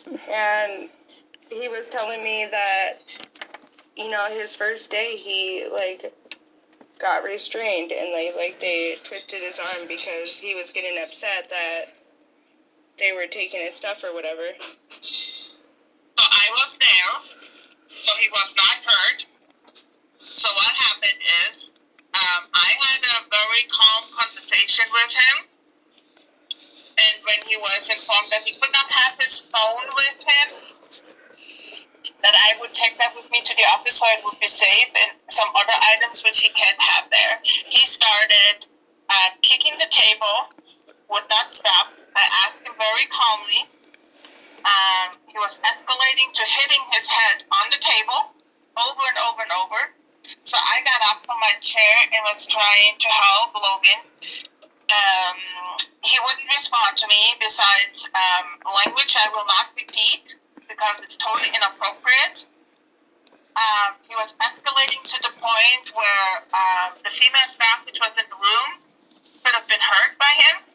And he was telling me that, you know, his first day he, like, got restrained and they twisted his arm because he was getting upset that they were taking his stuff or whatever. So I was there, so he was not hurt. So what happened is, I had a very calm conversation with him, and when he was informed that he could not have his phone with him, that I would take that with me to the office so it would be safe, and some other items which he can't have there. He started kicking the table, would not stop. I asked him very calmly. He was escalating to hitting his head on the table over and over and over. So I got up from my chair and was trying to help Logan. He wouldn't respond to me. Besides language I will not repeat because it's totally inappropriate. He was escalating to the point where the female staff which was in the room could have been hurt by him.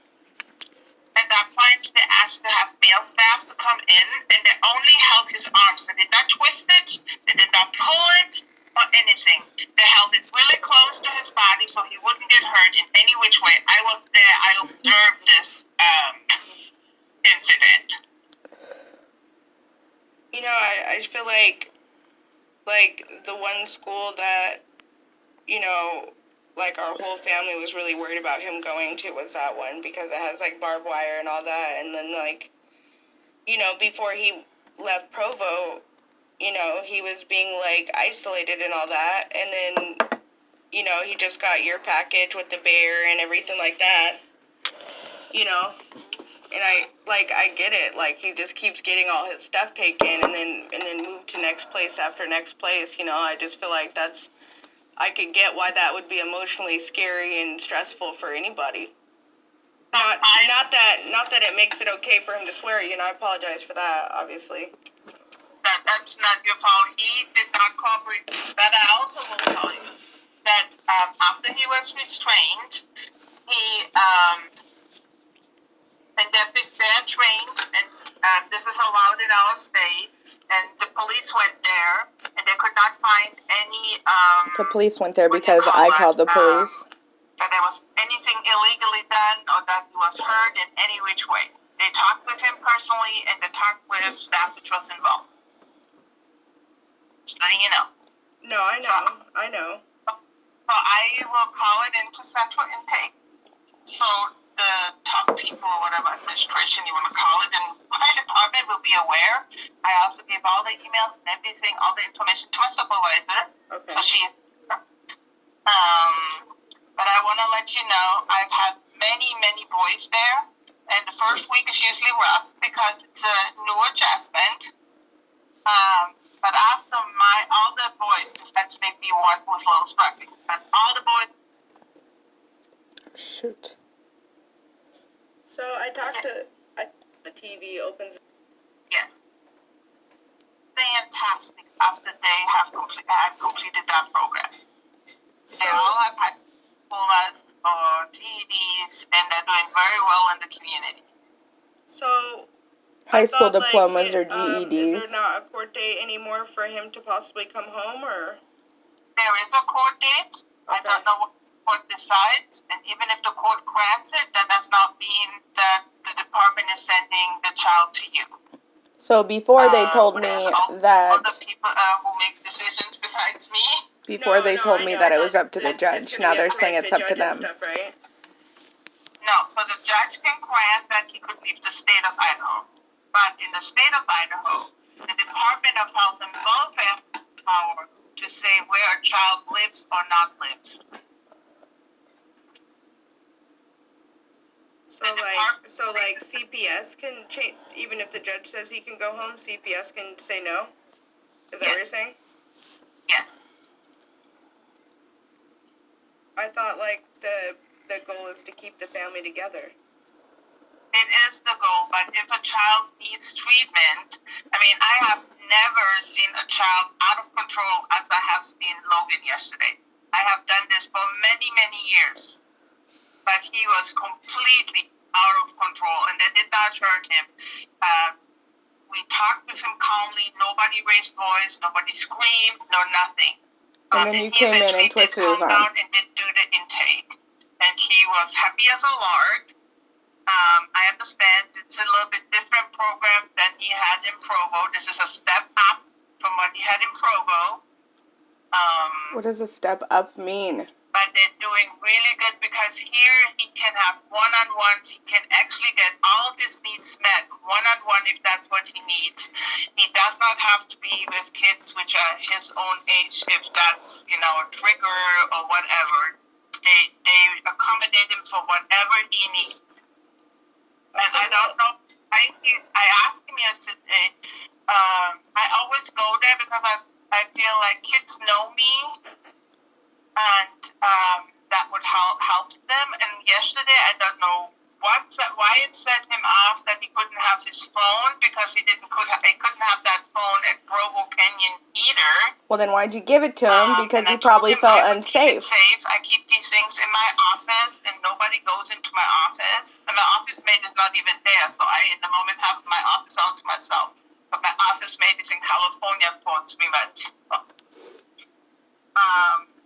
At that point, they asked to have male staff to come in, and they only held his arms. They did not twist it, they did not pull it, or anything. They held it really close to his body so he wouldn't get hurt in any which way. I was there, I observed this incident. You know, I feel like the one school that, you know, like our whole family was really worried about him going to was that one because it has like barbed wire and all that. And then like, you know, before he left Provo, you know, he was being like isolated and all that. And then, you know, he just got your package with the bear and everything like that, you know. And I get it. Like, he just keeps getting all his stuff taken and then moved to next place after next place, you know. I just feel like I could get why that would be emotionally scary and stressful for anybody. Not that it makes it okay for him to swear, you know. I apologize for that, obviously. That's not your fault. He did not cooperate. But I also will tell you that after he was restrained, he and they're trained, and this is allowed in our state. And the police went there, and they could not find any. The police went there because I called the police. That there was anything illegally done, or that he was hurt in any which way. They talked with him personally, and they talked with staff which was involved. Just letting you know. No, I know. So I will call it into central intake. So the top people or whatever administration you want to call it in my department will be aware. I also gave all the emails and everything, all the information to my supervisor. Okay. So she. But I want to let you know I've had many boys there, and the first week is usually rough because it's a new adjustment. But after all the boys, besides maybe one who was a little struggling, but all the boys. Shoot. So I talked to the TV opens. Yes. Fantastic after they have completed that program. They all have had diplomas or GEDs, and they're doing very well in the community. So high school diplomas or GEDs. Is there not a court date anymore for him to possibly come home, or? There is a court date. Okay. I don't know what the court decides, and even if the court grants it, that does not mean that the department is sending the child to you. So before they told me that other people who make decisions besides me. Before they told me that it was up to the judge. Now they're saying it's up to them. Stuff, right? No, so the judge can grant that he could leave the state of Idaho. But in the state of Idaho, the Department of Health and Welfare has power to say where a child lives or not lives. So like CPS can change, even if the judge says he can go home, CPS can say no? Is that what you're saying? Yes. I thought like the goal is to keep the family together. It is the goal, but if a child needs treatment, I mean, I have never seen a child out of control as I have seen Logan yesterday. I have done this for many years, but he was completely out of control, and they did not hurt him. We talked with him calmly. Nobody raised voice. Nobody screamed. No nothing. And then you came in and twisted his arm. Down and did do the intake, and he was happy as a lark. I understand it's a little bit different program than he had in Provo. This is a step up from what he had in Provo. What does a step up mean? But they're doing really good because here he can have one-on-ones. He can actually get all of his needs met one-on-one if that's what he needs. He does not have to be with kids which are his own age if that's, a trigger or whatever. They accommodate him for whatever he needs. And I don't know. I asked him yesterday. I always go there because I feel like kids know me. And that would help them. And yesterday, I don't know why it set him off that he couldn't have his phone because he couldn't have that phone at Provo Canyon either. Well, then why'd you give it to him? Because he probably felt unsafe. I keep these things in my office, and nobody goes into my office. And my office mate is not even there, so I, in the moment, have my office all to myself. But my office mate is in California for 3 months.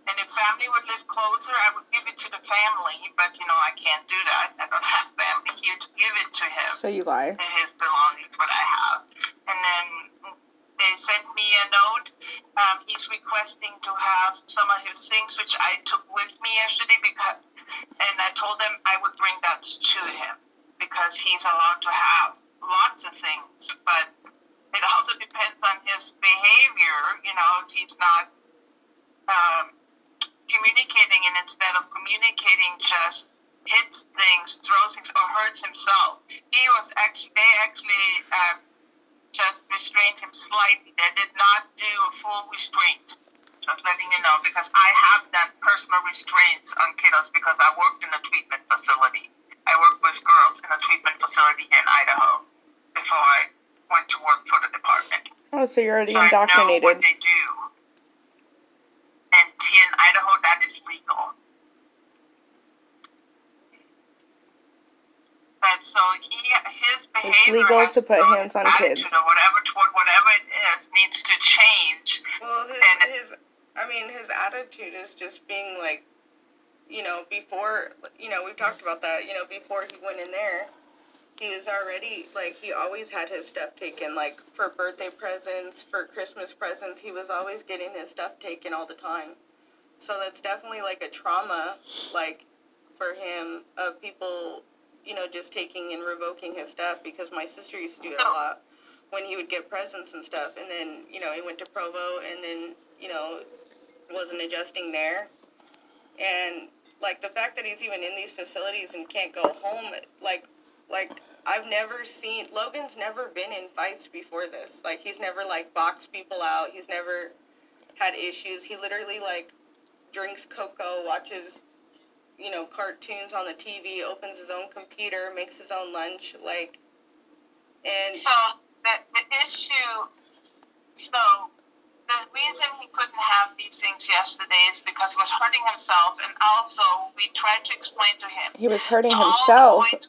And if family would live closer, I would give it to the family. But, I can't do that. I don't have family here to give it to him. So you lie. And his belongings, what I have. And then they sent me a note. He's requesting to have some of his things, which I took with me yesterday. And I told them I would bring that to him. Because he's allowed to have lots of things. But it also depends on his behavior. If he's not communicating, and instead of communicating just hits things, throws things, or hurts himself. They actually just restrained him slightly. They did not do a full restraint. Just letting you know, because I have done personal restraints on kiddos because I worked in a treatment facility. I worked with girls in a treatment facility here in Idaho before I went to work for the department. Oh, so you're already so indoctrinated. I know what they do. And here in Idaho, that is legal. But so his behavior, it's legal to put hands on kids. Or whatever it is, needs to change. Well, his attitude is just being like, before, we've talked about that, before he went in there, he was already, he always had his stuff taken, for birthday presents, for Christmas presents, he was always getting his stuff taken all the time. So that's definitely, a trauma, for him, of people, just taking and revoking his stuff, because my sister used to do it a lot when he would get presents and stuff, and then, he went to Provo, and then, wasn't adjusting there, and, the fact that he's even in these facilities and can't go home, I've never seen, Logan's never been in fights before this, he's never, boxed people out, he's never had issues, he literally, drinks cocoa, watches, cartoons on the TV, opens his own computer, makes his own lunch, and... So, the reason he couldn't have these things yesterday is because he was hurting himself, and also, we tried to explain to him. He was hurting himself because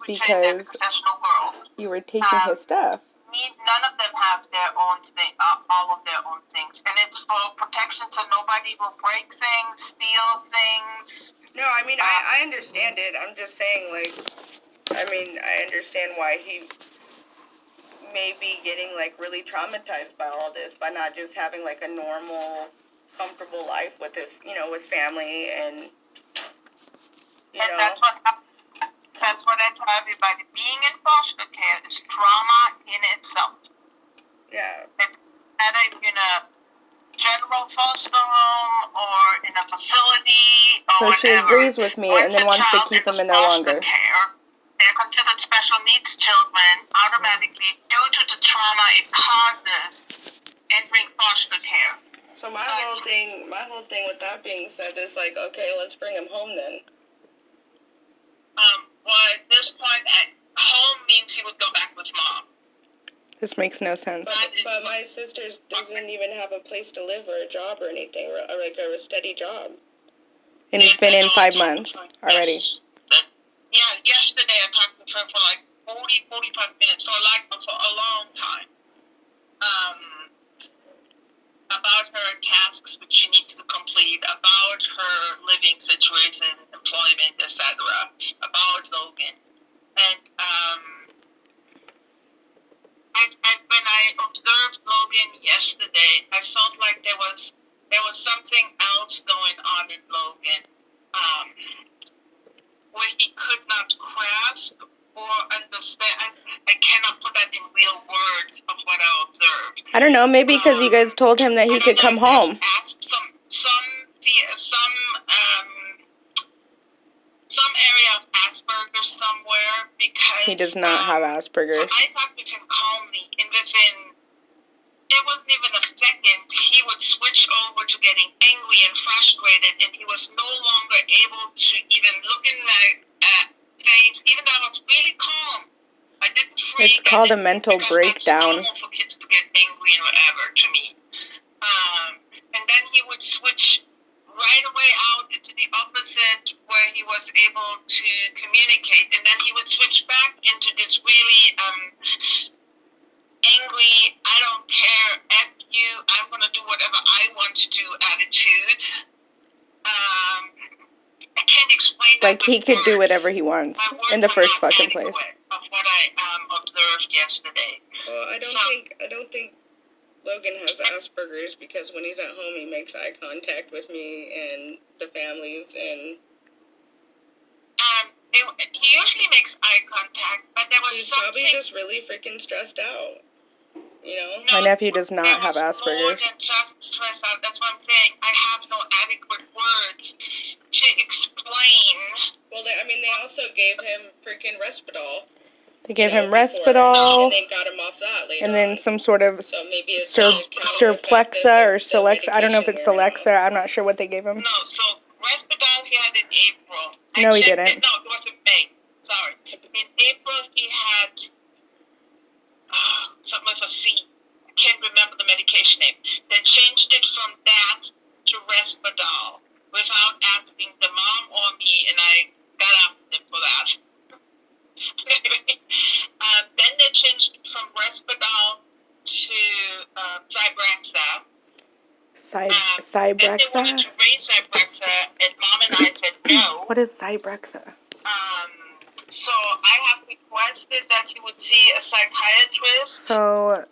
professional girls, you were taking his stuff. None of them have their own thing, all of their own things, and it's for protection so nobody will break things, steal things. No, I understand it. I'm just saying, I understand why he may be getting, really traumatized by all this, by not just having, a normal, comfortable life with his, with family, and, That's what happened. That's what I tell everybody. Being in foster care is trauma in itself. Yeah. Whether in a general foster home or in a facility or so she agrees with me and then wants to keep them in there longer. They're considered special needs children automatically due to the trauma it causes entering foster care. So my whole thing with that being said is okay, let's bring him home then. Well, at this point, home means he would go back with mom. This makes no sense. But my sister doesn't even have a place to live or a job or anything, or a steady job. And he's been in 5 months already. Yeah, yesterday I talked to her for 40, 45 minutes, for a long time. tasks which she needs to complete about her living situation, employment, etc., about Logan. And when I observed Logan yesterday, I felt like there was something else going on in Logan, where he could not grasp or understand. I cannot put that in real words of what I observed. I don't know, maybe because you guys told him that he could come home. Some area of Asperger's somewhere, because He does not have Asperger's. So I talked with him calmly, and within, it wasn't even a second, he would switch over to getting angry and frustrated, and he was no longer able to even look in my face, even though I was really calm. I didn't freak. It's called a mental breakdown. It's normal for kids to get angry and whatever to me. And then he would switch right away out into the opposite, where he was able to communicate, and then he would switch back into this really angry, I don't care, F you, I'm going to do whatever I want to do attitude. I can't explain that. Like, he could do whatever he wants in the first fucking place. Of what I observed yesterday. Well, I don't think Logan has Asperger's, because when he's at home, he makes eye contact with me and the families, and he usually makes eye contact, but there was he's something. probably just really freaking stressed out. You know? My nephew does not have More Asperger's. than just stressed out. That's what I'm saying. I have no adequate words to explain. Well, they also gave him freaking Risperdal. They gave him before, Risperdal, and then got him off that later and then on. some sort of So maybe it's Surplexa or Celexa. I don't know if it's Celexa. I'm not sure what they gave him. No, so Risperdal he had in April. No, he didn't. No, it was in May. Sorry. In April he had something with a C. I can't remember the medication name. They changed it from that to Risperdal without asking the mom or me, and I got after them for that. Then they changed from Risperdal to Zyprexa. Zyprexa? Then they wanted to raise Zyprexa, and Mom and I said no. What is Zyprexa? So I have requested that he would see a psychiatrist. So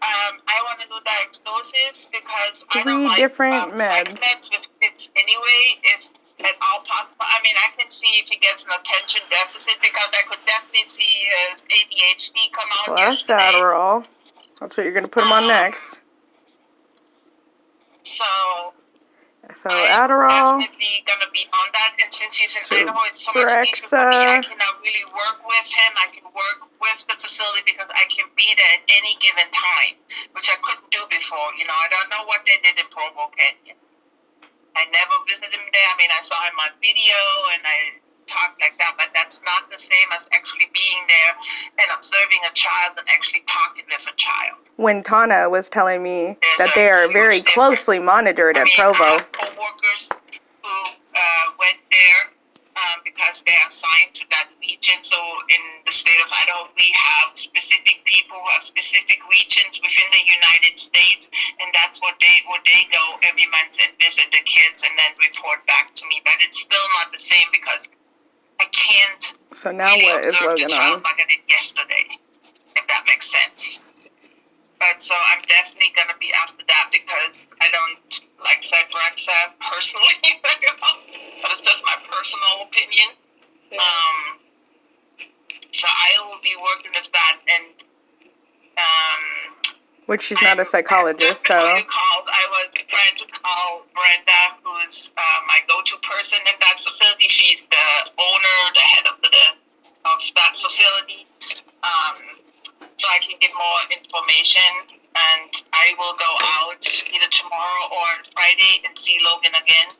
I want to do diagnosis, because I don't 3 like different psych meds. meds with kids anyway, if at all possible. I mean, I can see if he gets an attention deficit, because I could definitely see his ADHD come out Plus yesterday. Adderall. That's what you're going to put him on next. So Adderall. I'm definitely going to be on that. And since he's in Idaho, it's so much easier for me. I cannot really work with him. I can work with the facility because I can be there at any given time, which I couldn't do before. I don't know what they did in Provo Canyon. I never visited him there. I mean, I saw him on video and I talked like that, but that's not the same as actually being there and observing a child and actually talking with a child. When Tana was telling me that they are very closely monitored at Provo. I have co-workers who went there because they are assigned to that region. So in the state of Idaho, we have specific people who have specific regions within the United States, and that's what they go every month and visit the kids and then report back to me. But it's still not the same, because I can't. So now really what is Logan on? like I did yesterday, if that makes sense. But so I'm definitely gonna be after that, because I don't like Zyprexa personally, but it's just my personal opinion. Yeah. So I will be working with that, and Which she's not a psychologist, so. Before you called, I was trying to call Brenda, who's my go-to person in that facility. She's the owner, the head of that facility. So I can get more information, and I will go out either tomorrow or on Friday and see Logan again.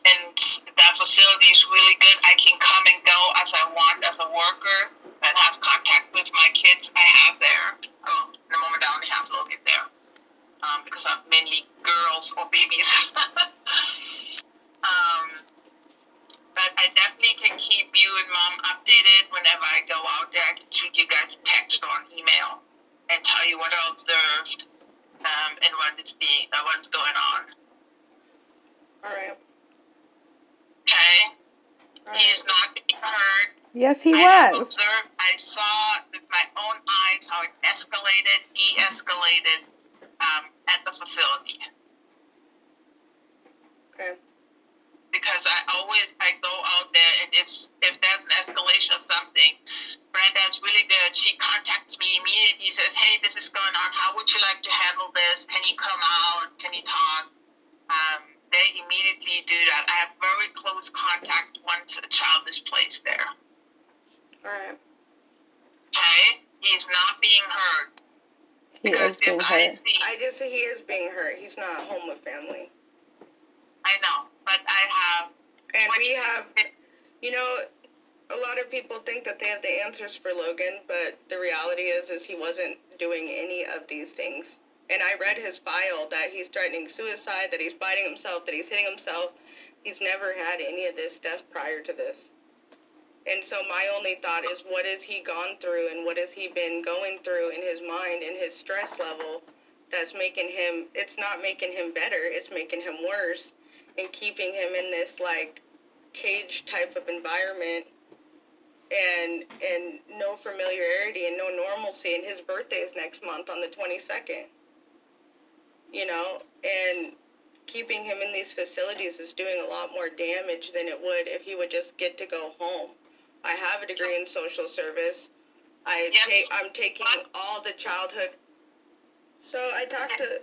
And that facility is really good. I can come and go as I want as a worker and have contact with my kids. I have there. In the moment, I only have Logan there because I'm mainly girls or babies. But I definitely can keep you and Mom updated whenever I go out there. I can shoot you guys a text or an email and tell you what I observed. and what's going on. All right. Okay? All He right. is not being heard. Yes, he I have was. observed, I saw with my own eyes how it escalated, de-escalated at the facility. Okay. Because I go out there, and if there's an escalation of something, Brenda's really good. She contacts me immediately, says, hey, this is going on. How would you like to handle this? Can you come out? Can you talk? They immediately do that. I have very close contact once a child is placed there. All right. Okay? He's not being heard. He is being hurt. I just say he is being hurt. He's not home with family. I know, but I have. And we have, you know, a lot of people think that they have the answers for Logan, but the reality is he wasn't doing any of these things. And I read his file that he's threatening suicide, that he's biting himself, that he's hitting himself. He's never had any of this stuff prior to this. And so my only thought is, what has he gone through, and what has he been going through in his mind and his stress level that's making him, it's not making him better, it's making him worse, and keeping him in this like cage type of environment, and no familiarity and no normalcy. And his birthday is next month on the 22nd, you know, and keeping him in these facilities is doing a lot more damage than it would if he would just get to go home. I have a degree in social service. I'm taking all the childhood. So I talked to